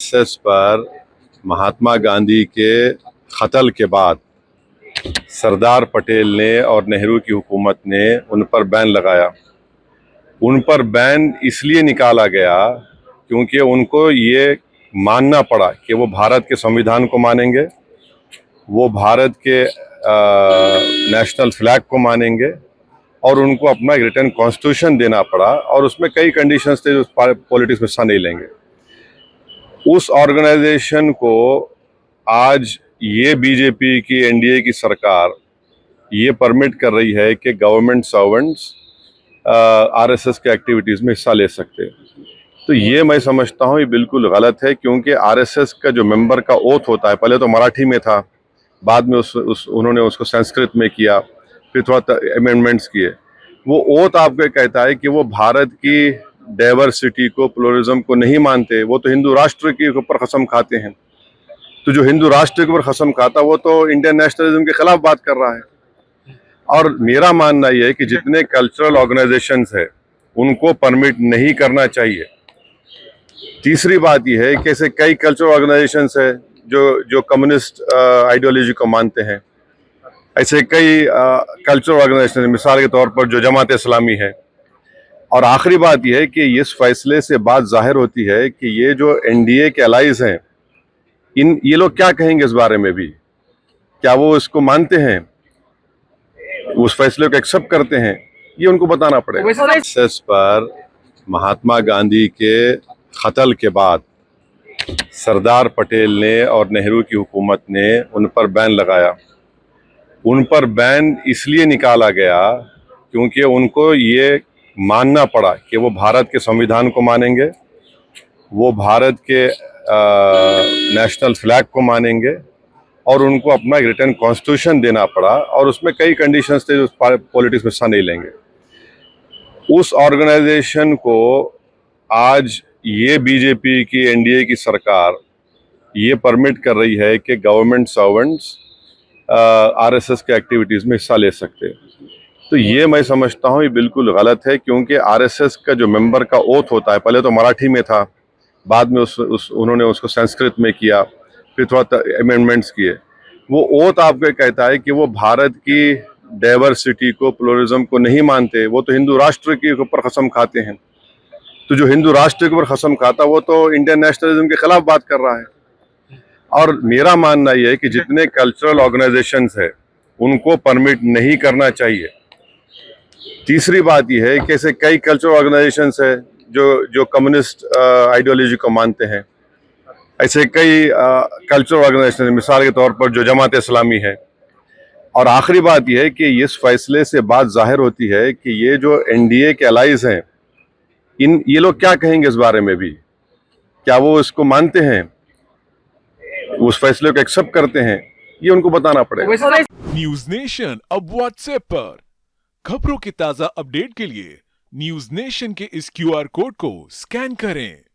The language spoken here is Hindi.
आरएसएस पर महात्मा गांधी के कत्ल के बाद सरदार पटेल ने और नेहरू की हुकूमत ने उन पर बैन लगाया। उन पर बैन इसलिए निकाला गया क्योंकि उनको ये मानना पड़ा कि वो भारत के संविधान को मानेंगे, वो भारत के नेशनल फ्लैग को मानेंगे और उनको अपना रिटर्न कॉन्स्टिट्यूशन देना पड़ा और उसमें कई कंडीशंस थे जो पॉलिटिक्स में हिस्सा नहीं लेंगे। उस ऑर्गेनाइजेशन को आज ये बीजेपी की एनडीए की सरकार ये परमिट कर रही है कि गवर्नमेंट सर्वेंट्स आरएसएस के एक्टिविटीज़ में हिस्सा ले सकते हैं। तो ये मैं समझता हूँ ये बिल्कुल गलत है, क्योंकि आरएसएस का जो मेंबर का ओथ होता है, पहले तो मराठी में था, बाद में उन्होंने उसको संस्कृत में किया, फिर थोड़ा अमेंडमेंट्स किए। वो ओथ आपको कहता है कि वो भारत की डाइवर्सिटी को, प्लुरलिज्म को नहीं मानते। वो तो हिंदू राष्ट्र के ऊपर कसम खाते हैं। तो जो हिंदू राष्ट्र के ऊपर कसम खाता वो तो इंडियन नेशनलिज्म के खिलाफ बात कर रहा है। और मेरा मानना यह है कि जितने कल्चरल ऑर्गेनाइजेशंस है उनको परमिट नहीं करना चाहिए। तीसरी बात यह है कि ऐसे कई कल्चरल ऑर्गेनाइजेशंस है जो कम्युनिस्ट आइडियोलॉजी को मानते हैं। ऐसे कई कल्चरल ऑर्गेनाइजेशन, मिसाल के तौर पर जो जमात इस्लामी है। और आखिरी बात यह है कि इस फैसले से बात जाहिर होती है कि ये जो एनडीए के अलाइज हैं, ये लोग क्या कहेंगे इस बारे में भी? क्या वो इसको मानते हैं, उस फैसले को एक्सेप्ट करते हैं? ये उनको बताना पड़ेगा। आरएसएस पर महात्मा गांधी के कत्ल के बाद सरदार पटेल ने और नेहरू की हुकूमत ने उन पर बैन लगाया। उन पर बैन इसलिए निकाला गया क्योंकि उनको ये मानना पड़ा कि वो भारत के संविधान को मानेंगे, वो भारत के नेशनल फ्लैग को मानेंगे और उनको अपना रिटर्न कॉन्स्टिट्यूशन देना पड़ा और उसमें कई कंडीशंस थे जो पॉलिटिक्स में हिस्सा नहीं लेंगे। उस ऑर्गेनाइजेशन को आज ये बीजेपी की एनडीए की सरकार ये परमिट कर रही है कि गवर्नमेंट सर्वेंट्स आरएसएस के एक्टिविटीज़ में हिस्सा ले सकते हैं। तो ये मैं समझता हूँ ये बिल्कुल गलत है, क्योंकि आरएसएस का जो मेंबर का ओथ होता है, पहले तो मराठी में था, बाद में उन्होंने उसको संस्कृत में किया, फिर थोड़ा अमेंडमेंट्स किए। वो ओथ आपको कहता है कि वो भारत की डाइवर्सिटी को, प्लुरलिज्म को नहीं मानते। वो तो हिंदू राष्ट्र के ऊपर कसम खाते हैं। तो जो हिंदू राष्ट्र के ऊपर कसम खाता वो तो इंडियन नेशनलिज्म के खिलाफ बात कर रहा है। और मेरा मानना यह है कि जितने कल्चरल ऑर्गेनाइजेशंस है उनको परमिट नहीं करना चाहिए। तीसरी बात यह है कि ऐसे कई कल्चरल ऑर्गेनाइजेशंस है जो कम्युनिस्ट आइडियोलॉजी को मानते हैं। ऐसे कई कल्चरल ऑर्गेनाइजेशन, मिसाल के तौर पर जो जमात इस्लामी है। और आखिरी बात यह है कि इस फैसले से बात जाहिर होती है कि ये जो एनडीए के अलाइज हैं, ये लोग क्या कहेंगे इस बारे में भी? क्या वो इसको मानते हैं, उस फैसले को एक्सेप्ट करते हैं? ये उनको बताना पड़ेगा। न्यूज नेशन अब व्हाट्सएप पर खबरों के ताजा अपडेट के लिए न्यूज नेशन के इस क्यूआर कोड को स्कैन करें।